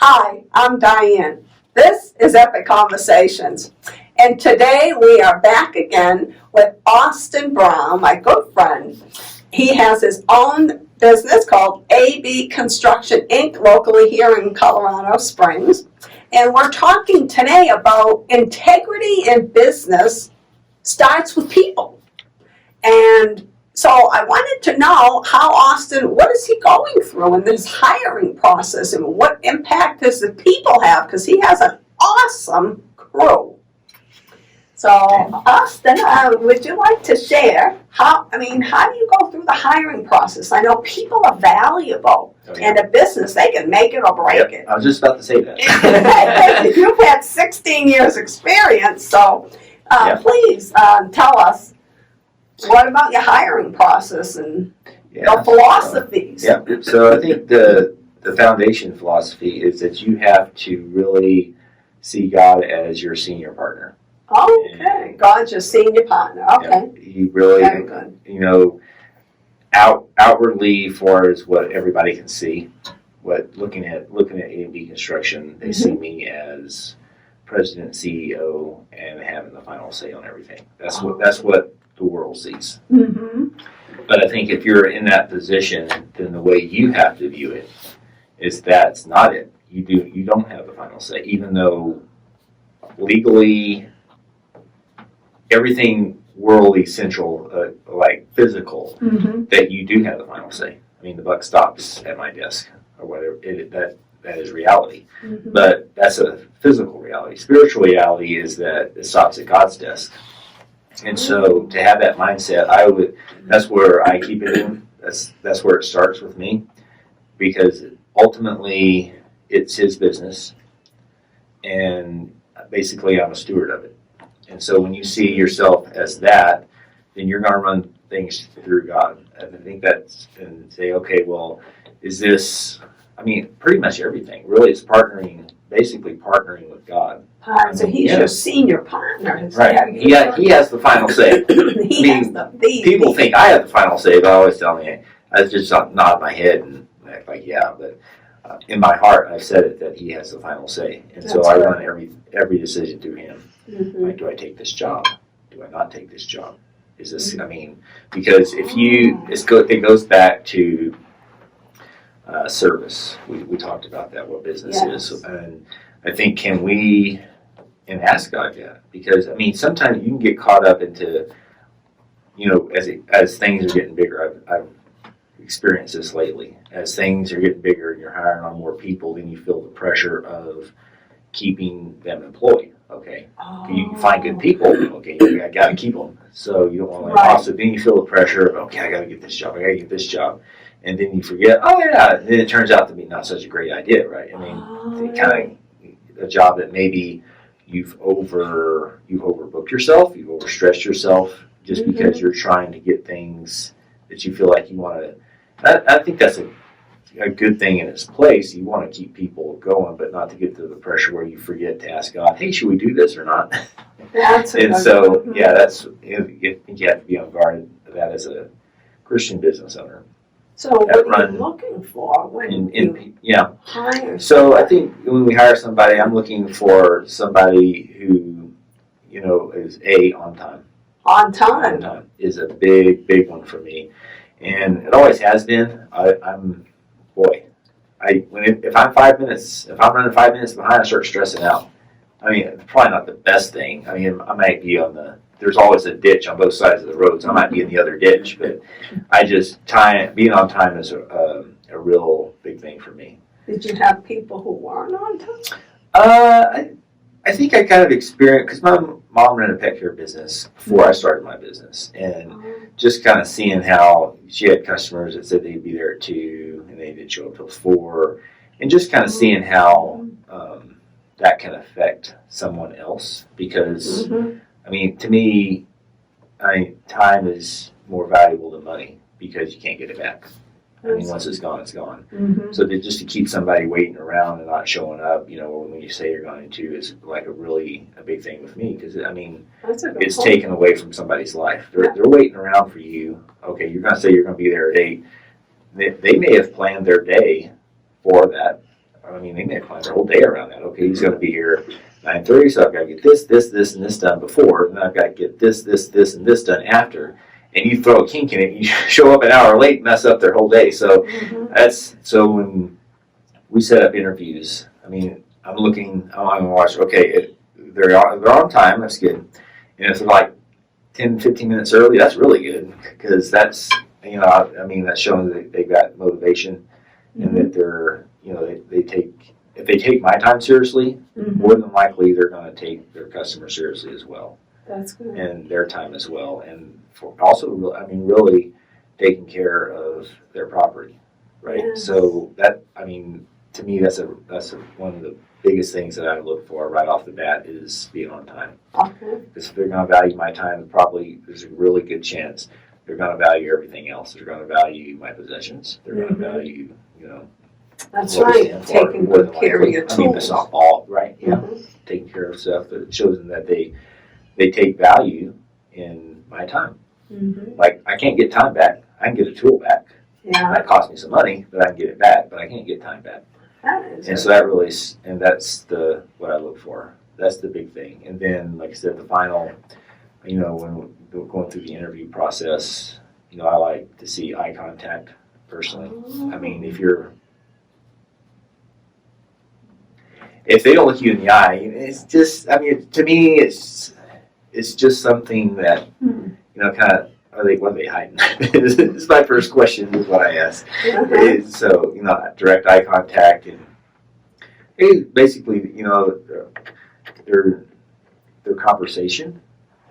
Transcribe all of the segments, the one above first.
Hi, I'm Diane. This is Epic Conversations. And today we are back again with Austin Brown, my good friend. He has his own business called AB Construction Inc. locally here in Colorado Springs. And we're talking today about integrity in business starts with people. And so I wanted to know how Austin, what is he going through in this hiring process and what impact does the people have? Because he has an awesome crew. So Austin, would you like to share how do you go through the hiring process? I know people are valuable in a business. They can make it or break it. I was just about to say that. You've had 16 years experience, so please tell us. What about your hiring process and your philosophies? So I think the foundation philosophy is that you have to really see God as your senior partner. Okay, God's your senior partner. Okay. He really, very good. Outwardly, far as what everybody can see, looking at A&B Construction, they see me as president, CEO, and having the final say on everything. That's what the world sees. Mm-hmm. But I think if you're in that position, then the way you have to view it is that's not it. You don't have the final say, even though legally everything worldly central, like physical, that you do have the final say. I mean, the buck stops at my desk or whatever. That is reality. Mm-hmm. But that's a physical reality. Spiritual reality is that it stops at God's desk. And so to have that mindset, that's where I keep it in. That's where it starts with me, because ultimately it's his business, and basically I'm a steward of it. And so when you see yourself as that, then you're going to run things through God. And I think and say, okay, well, is this, pretty much everything. Really, it's basically partnering with God. So he's your senior partner. Right. He has the final say. People think I have the final say, but I always tell me, I just nod my head and act like, yeah. But in my heart, I've said it that he has the final say. And so I run every decision through him. Mm-hmm. Like, do I take this job? Do I not take this job? Is this, because it goes back to service. We talked about that, what business is. And I think, can we, and ask God that, because sometimes you can get caught up into, as things are getting bigger. I've experienced this lately. As things are getting bigger and you're hiring on more people, then you feel the pressure of keeping them employed. Okay, you find good people. Okay, I got to keep them. So you don't want to let them off. So then you feel the pressure of, okay, I got to get this job. I got to get this job. And then you forget, and then it turns out to be not such a great idea, right? A job that maybe you've overbooked yourself, you've overstressed yourself just because you're trying to get things that you feel like you want to. I think that's a good thing in its place. You want to keep people going, but not to get to the pressure where you forget to ask God, hey, should we do this or not? You have to be on guard for that as a Christian business owner. So what are you looking for when you hire? So I think when we hire somebody, I'm looking for somebody who, is on time. On time. On time is a big one for me, and it always has been. If I'm running 5 minutes behind, I start stressing out. It's probably not the best thing. I might be there's always a ditch on both sides of the road, so I might be in the other ditch. But being on time is a real big thing for me. Did you have people who weren't on time? I think I kind of experienced, because my mom ran a pet care business before I started my business, and just kind of seeing how she had customers that said they'd be there at 2 and they didn't show up till 4, and just kind of seeing how that can affect someone else, because to me, time is more valuable than money, because you can't get it back. Once it's gone, it's gone. Mm-hmm. So just to keep somebody waiting around and not showing up, when you say you're going to, is like a big thing with me, because it's taken away from somebody's life. They're waiting around for you. Okay, you're going to say you're going to be there at 8. They may have planned their day for that, I mean, they may plan their whole day around that. Okay, he's going to be here 9:30, so I've got to get this, and this done before, and then I've got to get this, and this done after. And you throw a kink in it, you show up an hour late, mess up their whole day. So so when we set up interviews, I mean, I'm going to watch, okay, they're on time, that's good. And if they're like 10, 15 minutes early, that's really good, because that's, I mean, that's showing that they've got motivation and that they're, if they take my time seriously, more than likely they're going to take their customer seriously as well. That's good. And their time as well. And also, I mean, really taking care of their property, right? Yes. So that, I mean, to me, that's one of the biggest things that I look for right off the bat is being on time. Okay. Because if they're going to value my time, probably there's a really good chance they're going to value everything else. They're going to value my possessions. They're going to value, That's right. Taking good care of your tools. I mean, the softball, right? Yeah. Taking care of stuff that shows them that they take value in my time. Like, I can't get time back. I can get a tool back. Yeah. That cost me some money, but I can get it back. But I can't get time back. And so that really, and that's what I look for. That's the big thing. And then, like I said, the final, when we're going through the interview process, I like to see eye contact personally. I mean, if they don't look you in the eye, it's just, I mean, to me, it's just something that, kind of, what are they hiding? It's my first question, is what I ask. So, direct eye contact, and basically, their conversation,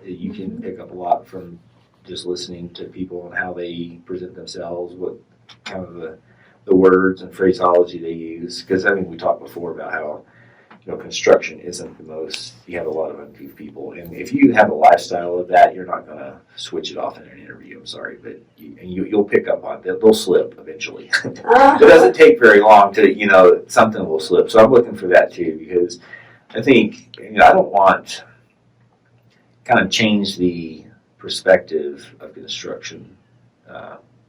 you can pick up a lot from just listening to people and how they present themselves, what kind of the words and phraseology they use. Because, I mean, we talked before about how, construction isn't the most, you have a lot of uncouth people. And if you have a lifestyle of that, you're not going to switch it off in an interview. I'm sorry, but you'll pick up on it. They'll slip eventually. It doesn't take very long to, something will slip. So I'm looking for that too, because I think, I don't want kind of change the perspective of construction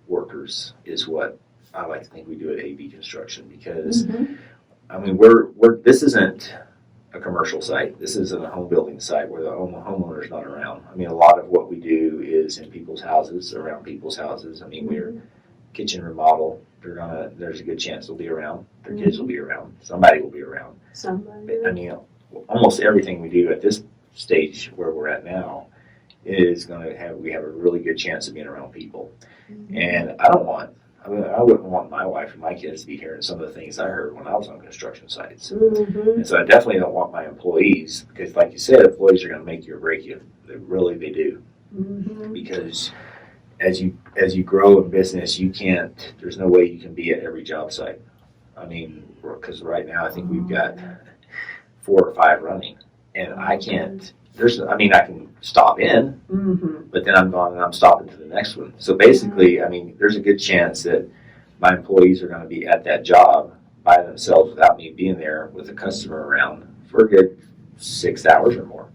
workers is what I like to think we do at AV Construction, because I mean, this isn't a commercial site. This isn't a home building site where the homeowner's not around. I mean, a lot of what we do is in people's houses, around people's houses. I mean, we're kitchen remodel. There's a good chance they'll be around. Their kids will be around. Somebody will be around. I mean, almost everything we do at this stage where we're at now is we have a really good chance of being around people. And I wouldn't want my wife and my kids to be hearing some of the things I heard when I was on construction sites. And so I definitely don't want my employees, because like you said, employees are going to make you or break you. They do. Because as you grow in business, there's no way you can be at every job site. I mean, because right now I think we've got 4 or 5 running, and I can't. I can stop in, but then I'm gone and I'm stopping to the next one. So basically, I mean, there's a good chance that my employees are going to be at that job by themselves without me being there with a customer around for a good 6 hours or more.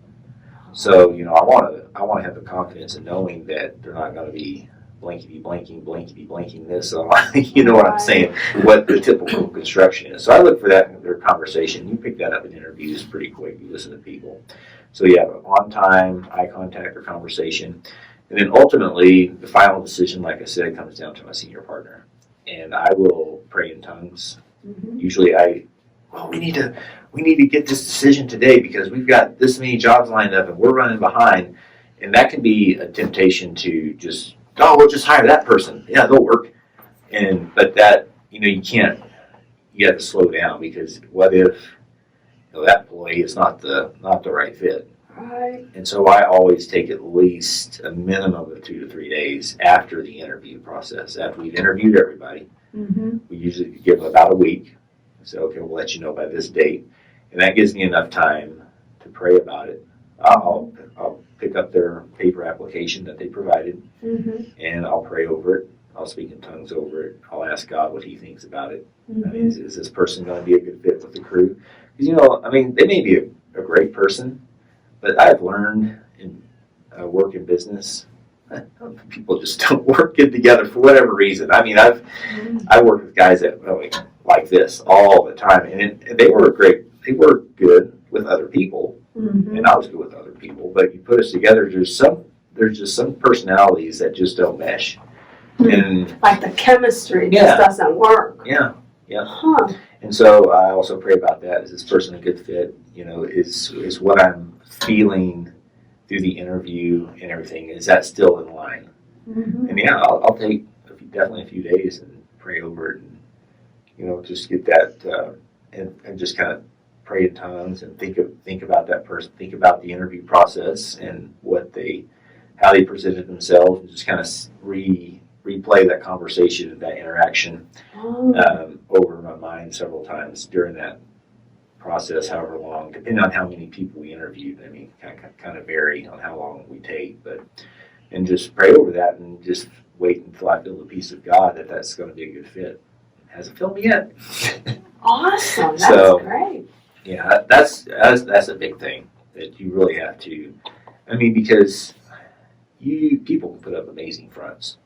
So, I want to have the confidence in knowing that they're not going to be blankety blanking this. You know what I'm saying? What the typical construction is. So I look for that in their conversation. You pick that up in interviews pretty quick. You listen to people. So you have on time, eye contact, or conversation. And then ultimately, the final decision, like I said, comes down to my senior partner. And I will pray in tongues. Usually we need to get this decision today because we've got this many jobs lined up and we're running behind. And that can be a temptation to just, we'll just hire that person. Yeah, they'll work. But that, you can't, you have to slow down, because what if that employee is not the right fit. Right. And so I always take at least a minimum of 2 to 3 days after the interview process. After we've interviewed everybody, we usually give them about a week. So, okay, we'll let you know by this date. And that gives me enough time to pray about it. I'll pick up their paper application that they provided, and I'll pray over it. I'll speak in tongues over it. I'll ask God what he thinks about it. I mean, is this person going to be a good fit with the crew? Because, they may be a great person, but I've learned in work in business, people just don't work good together for whatever reason. I mean, I work with guys that, like this all the time, and they were great. They were good with other people, and I was good with other people. But you put us together, there's just some personalities that just don't mesh, and like the chemistry Yeah. just doesn't work. yeah. Huh. And so I also pray about that. Is this person a good fit? You know, is what I'm feeling through the interview and everything, is that still in line? And yeah, I'll take definitely a few days and pray over it, and you know, just get that and just kind of pray in tongues and think about that person, think about the interview process and how they presented themselves, and just kind of replay that conversation and that interaction over in my mind several times during that process, however long, depending on how many people we interviewed. I mean, kind of vary on how long we take, and just pray over that and just wait until I feel the peace of God that that's going to be a good fit. Hasn't filled me yet. Awesome. That's So, great. Yeah, that's a big thing that you really have to. I mean, because people can put up amazing fronts.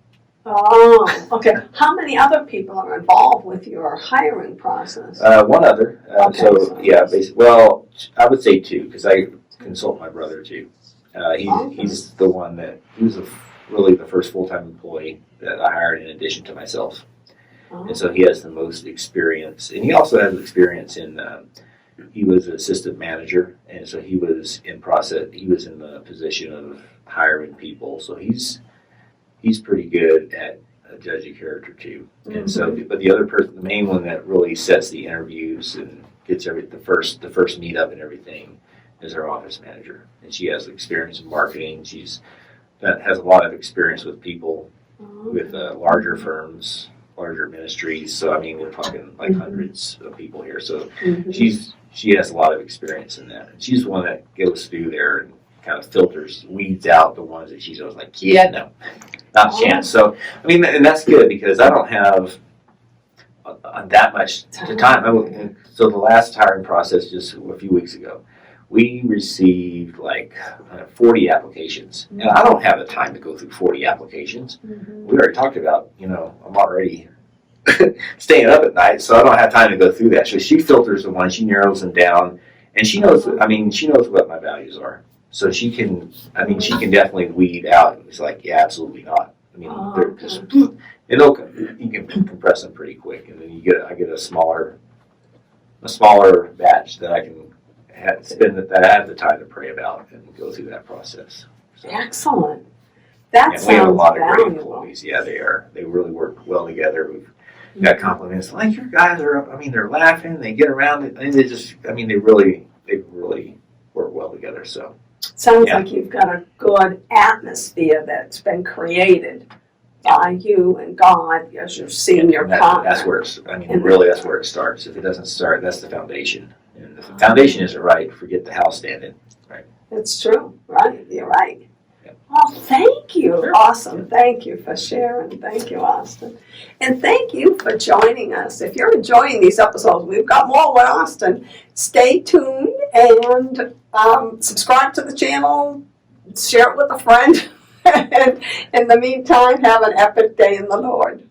Oh, okay. How many other people are involved with your hiring process? One other. Okay, So yeah, well, I would say two, because I consult my brother too. He's the one that he was really the first full-time employee that I hired in addition to myself, and so he has the most experience, and he also has experience in. He was an assistant manager, and so he was in the position of hiring people, so he's pretty good at judging character too. And so, but the other person, the main one that really sets the interviews and gets the first meetup and everything, is our office manager, and she has experience in marketing. That has a lot of experience with people, with larger firms, larger ministries. So I mean, we're talking like hundreds of people here. So she has a lot of experience in that, and she's the one that goes through there and kind of weeds out the ones that she's always like, yeah, no, not a chance. So I mean, and that's good, because I don't have that much time. So the last hiring process, just a few weeks ago, we received like 40 applications, and I don't have the time to go through 40 applications. We already talked about, I'm already staying up at night, so I don't have time to go through that. So she filters the ones, she narrows them down, and she knows what my values are. So she can definitely weed out. It's like, yeah, absolutely not. I mean, they're just, you can compress them pretty quick, and then I get a smaller batch that I can that I have the time to pray about and go through that process. So, excellent. That we sounds have a lot of great valuable. employees. Yeah, they are. They really work well together. We've got compliments like, your guys are. I mean, they're laughing. They get around it, and they really work well together. So. Sounds like you've got a good atmosphere that's been created by you and God as your senior partner. That's where that's where it starts. If it doesn't start, that's the foundation. And if the foundation isn't right, forget the house standing. Right. It's true, right? You're right. Yeah. Well, thank you. Sure. Awesome. Yeah. Thank you for sharing. Thank you, Austin. And thank you for joining us. If you're enjoying these episodes, we've got more with Austin. Stay tuned and subscribe to the channel. Share it with a friend. And in the meantime, have an epic day in the Lord.